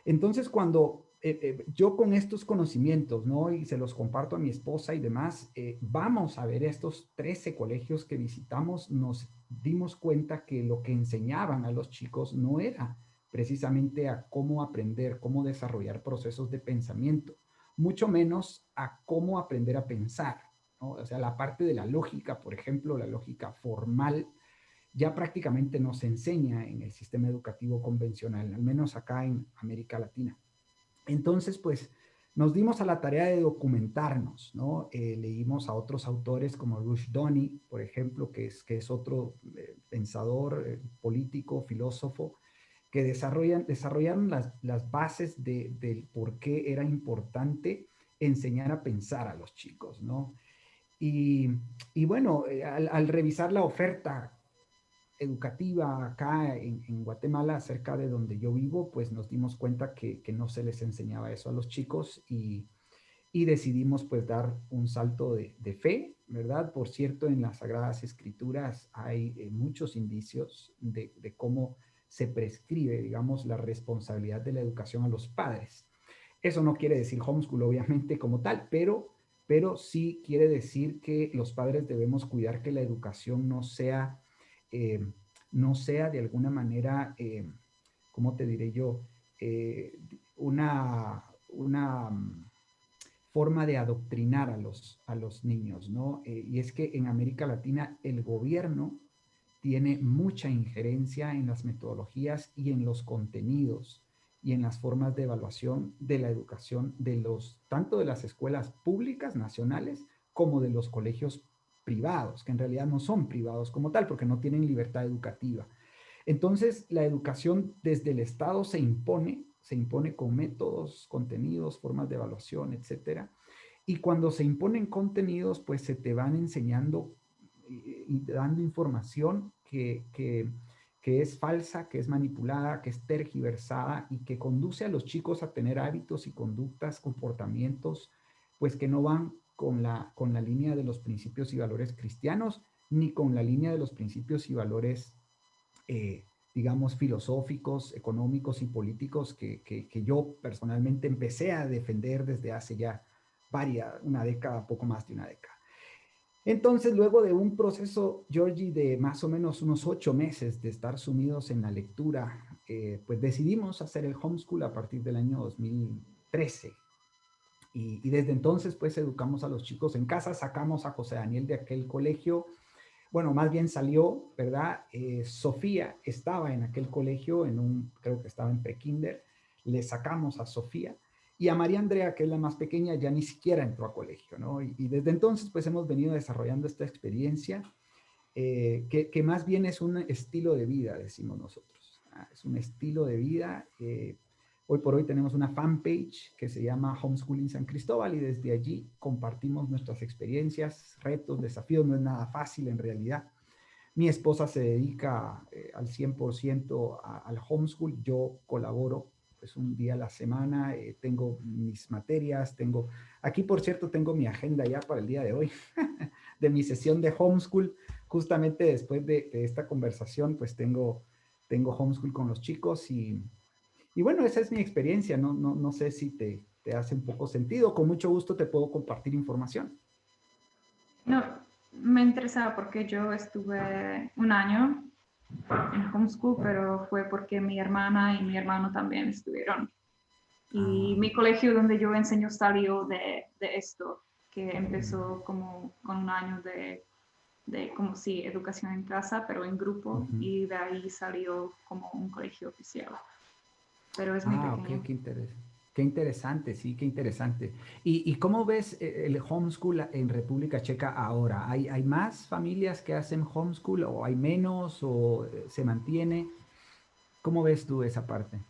Entonces, cuando yo con estos conocimientos, ¿no? Y se los comparto a mi esposa y demás, vamos a ver estos 13 colegios que visitamos, nos dimos cuenta que lo que enseñaban a los chicos no era precisamente a cómo aprender, cómo desarrollar procesos de pensamiento, mucho menos a cómo aprender a pensar, ¿no? O sea, la parte de la lógica, por ejemplo, la lógica formal, ya prácticamente no se enseña en el sistema educativo convencional, al menos acá en América Latina. Entonces, pues nos dimos a la tarea de documentarnos, ¿no? Leímos a otros autores como Rushduni, por ejemplo, que es otro pensador político, filósofo, que desarrollaron las bases del por qué era importante enseñar a pensar a los chicos, ¿no? Y, y bueno, al revisar la oferta educativa acá en Guatemala, cerca de donde yo vivo, pues nos dimos cuenta que no se les enseñaba eso a los chicos y decidimos pues dar un salto de fe, ¿verdad? Por cierto, en las Sagradas Escrituras hay muchos indicios de cómo se prescribe, digamos, la responsabilidad de la educación a los padres. Eso no quiere decir homeschool, obviamente, como tal, pero sí quiere decir que los padres debemos cuidar que la educación no sea, eh, no sea de alguna manera, ¿cómo te diré yo? Una forma de adoctrinar a los niños, ¿no? Y es que en América Latina el gobierno tiene mucha injerencia en las metodologías y en los contenidos y en las formas de evaluación de la educación tanto de las escuelas públicas nacionales como de los colegios privados, que en realidad no son privados como tal, porque no tienen libertad educativa. Entonces, la educación desde el Estado se impone con métodos, contenidos, formas de evaluación, etcétera. Y cuando se imponen contenidos, pues se te van enseñando y dando información que es falsa, que es manipulada, que es tergiversada y que conduce a los chicos a tener hábitos y conductas, comportamientos, pues que no van con la línea de los principios y valores cristianos, ni con la línea de los principios y valores, digamos, filosóficos, económicos y políticos que yo personalmente empecé a defender desde hace ya una década, poco más de una década. Entonces, luego de un proceso, Georgie, de más o menos unos 8 meses de estar sumidos en la lectura, pues decidimos hacer el homeschool a partir del año 2013. Y desde entonces, pues educamos a los chicos en casa, sacamos a José Daniel de aquel colegio. Bueno, más bien salió, ¿verdad? Sofía estaba en aquel colegio, creo que estaba en prekinder, le sacamos a Sofía y a María Andrea, que es la más pequeña, ya ni siquiera entró a colegio, ¿no? Y desde entonces, pues hemos venido desarrollando esta experiencia, que más bien es un estilo de vida, decimos nosotros. Es un estilo de vida. Hoy por hoy tenemos una fanpage que se llama Homeschooling San Cristóbal y desde allí compartimos nuestras experiencias, retos, desafíos. No es nada fácil en realidad. Mi esposa se dedica al 100% al homeschool. Yo colaboro pues un día a la semana. Tengo mis materias. Aquí por cierto tengo mi agenda ya para el día de hoy de mi sesión de homeschool. Justamente después de esta conversación pues tengo homeschool con los chicos y bueno, esa es mi experiencia. No sé si te hace un poco sentido. Con mucho gusto te puedo compartir información. No, me interesaba porque yo estuve un año en homeschool, pero fue porque mi hermana y mi hermano también estuvieron. Y mi colegio donde yo enseño salió de esto, que empezó como con un año de como si educación en casa, pero en grupo, y de ahí salió como un colegio oficial. Pero es muy Ok, pequeño. qué interesante, sí, qué interesante. ¿Y cómo ves el homeschool en República Checa ahora? ¿Hay más familias que hacen homeschool o hay menos o se mantiene? ¿Cómo ves tú esa parte?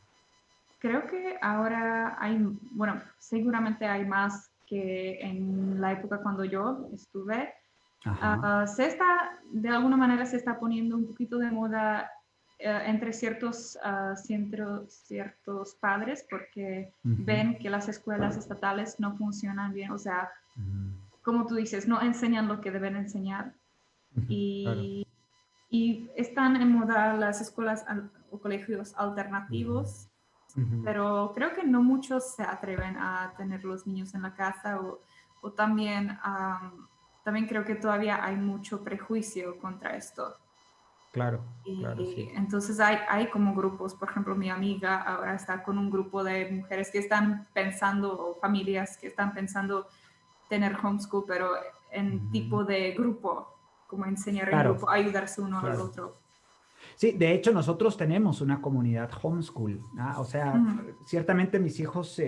Creo que ahora hay, bueno, seguramente hay más que en la época cuando yo estuve. Ajá. De alguna manera se está poniendo un poquito de moda entre ciertos padres porque Ujú, ven que las escuelas estatales no funcionan bien, o sea, ujú, como tú dices, no enseñan lo que deben enseñar ujú, claro. y, y están en moda las escuelas o colegios Ujú, alternativos, ujú. pero creo que no muchos se atreven a tener los niños en la casa o también, también creo que todavía hay mucho prejuicio contra esto. Claro, claro, Y sí. entonces hay como grupos, por ejemplo, mi amiga ahora está con un grupo de mujeres que están pensando, o familias que están pensando tener homeschool, pero en Ujú. tipo de grupo, como enseñar en Claro, grupo, ayudarse uno al claro. otro. Sí, de hecho nosotros tenemos una comunidad homeschool, ¿ah? O sea, Mm, ciertamente mis hijos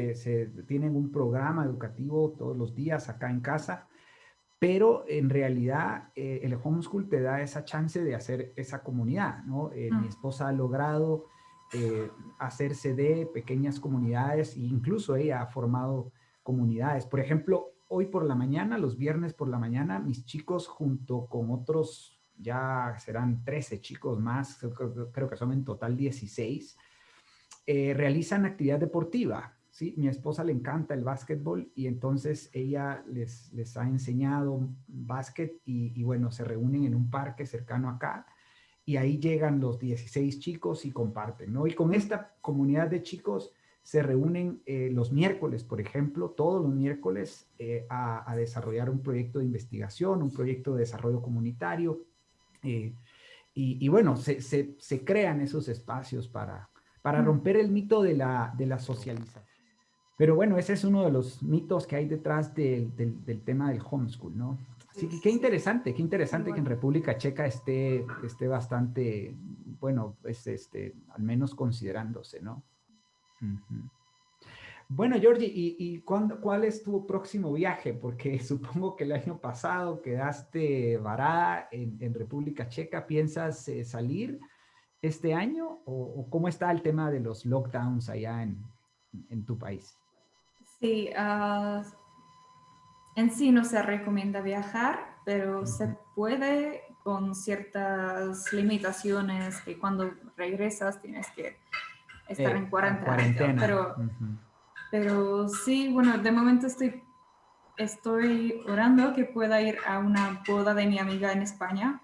tienen un programa educativo todos los días acá en casa, pero en realidad el homeschool te da esa chance de hacer esa comunidad, ¿no? Mi mm, esposa ha logrado hacerse de pequeñas comunidades e incluso ella ha formado comunidades. Por ejemplo, hoy por la mañana, los viernes por la mañana, mis chicos junto con otros, ya serán 13 chicos más, creo que son en total 16, realizan actividad deportiva. ¿Sí? Mi esposa le encanta el básquetbol y entonces ella les ha enseñado básquet y bueno, se reúnen en un parque cercano acá y ahí llegan los 16 chicos y comparten, ¿no? Y con mm, esta comunidad de chicos se reúnen los miércoles, por ejemplo, todos los miércoles a desarrollar un proyecto de investigación, un proyecto de desarrollo comunitario. Eh, y bueno, se crean esos espacios para romper el mito de la socialización. Pero bueno, ese es uno de los mitos que hay detrás del tema del homeschool, ¿no? Así Sí, que sí, qué interesante que en igual. República Checa esté bastante, bueno, pues al menos considerándose, ¿no? Ujú. Bueno, Georgie, ¿cuál es tu próximo viaje? Porque supongo que el año pasado quedaste varada en República Checa. ¿Piensas salir este año o cómo está el tema de los lockdowns allá en tu país? Sí, en sí no se recomienda viajar, pero se Ujú. puede con ciertas limitaciones que cuando regresas tienes que estar en cuarentena y todo. Cuarentena. Ujú. Pero sí, bueno, de momento estoy orando que pueda ir a una boda de mi amiga en España.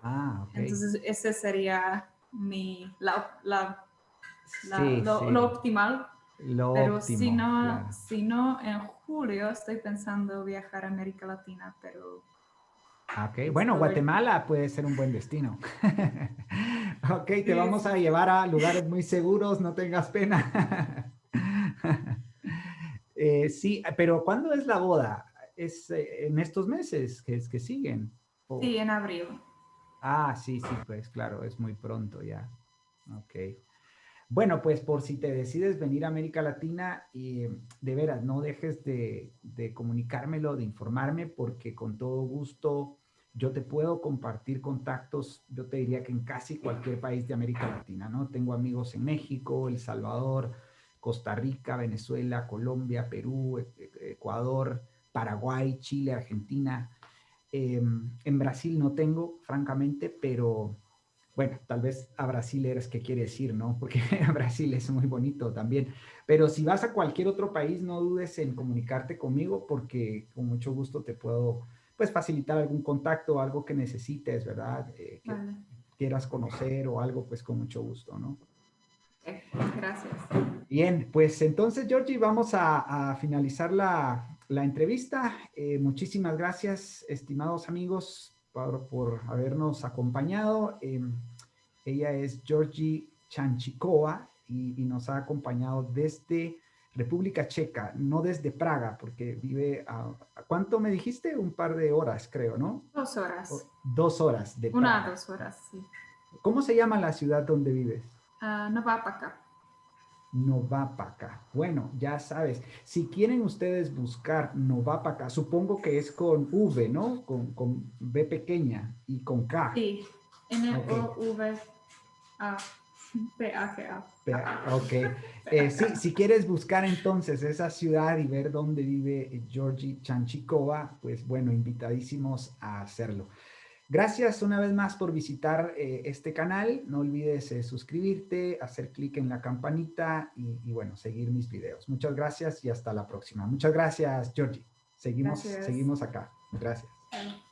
Ah, ok. Entonces, ese sería Sí, lo sí, optimal. lo Pero óptimo, claro. si no, en julio estoy pensando viajar a América Latina, pero Ah, ok, bueno, estoy... Guatemala puede ser un buen destino. Ok, te Sí, vamos sí, a llevar a lugares muy seguros, no tengas pena. Sí, pero ¿cuándo es la boda? ¿Es en estos meses que siguen? Oh, sí, en abril. sí, sí, pues claro, es muy pronto ya. Ok. Bueno, pues por si te decides venir a América Latina, y de veras, no dejes de comunicármelo, de informarme, porque con todo gusto yo te puedo compartir contactos, yo te diría que en casi cualquier país de América Latina, ¿no? Tengo amigos en México, El Salvador, Costa Rica, Venezuela, Colombia, Perú, Ecuador, Paraguay, Chile, Argentina. En Brasil no tengo, francamente, pero bueno, tal vez a Brasil eres que quiere decir, ¿no? Porque Brasil es muy bonito también. Pero si vas a cualquier otro país, no dudes en comunicarte conmigo porque con mucho gusto te puedo, pues, facilitar algún contacto, algo que necesites, ¿verdad? Que Vale. quieras conocer o algo, pues con mucho gusto, ¿no? Gracias. Bien, pues entonces, Georgie, vamos a finalizar la entrevista. Muchísimas gracias, estimados amigos, por habernos acompañado. Ella es Georgie Chanchikova y nos ha acompañado desde República Checa, no desde Praga, porque vive ¿a cuánto me dijiste? Un par de horas, creo, ¿no? 2 horas. 2 horas de 1 a Praga. 2 horas, sí. ¿Cómo se llama la ciudad donde vives? No va para acá. Novapaca. Bueno, ya sabes, si quieren ustedes buscar Novapaca, supongo que es con V, ¿no? Con B pequeña y con K. Sí, Ok, Novapaka. ok. Sí, si quieres buscar entonces esa ciudad y ver dónde vive Georgie Chanchikova, pues bueno, invitadísimos a hacerlo. Gracias una vez más por visitar este canal. No olvides suscribirte, hacer clic en la campanita y bueno, seguir mis videos. Muchas gracias y hasta la próxima. Muchas gracias, Georgie. Gracias. Seguimos acá. Gracias. Chao.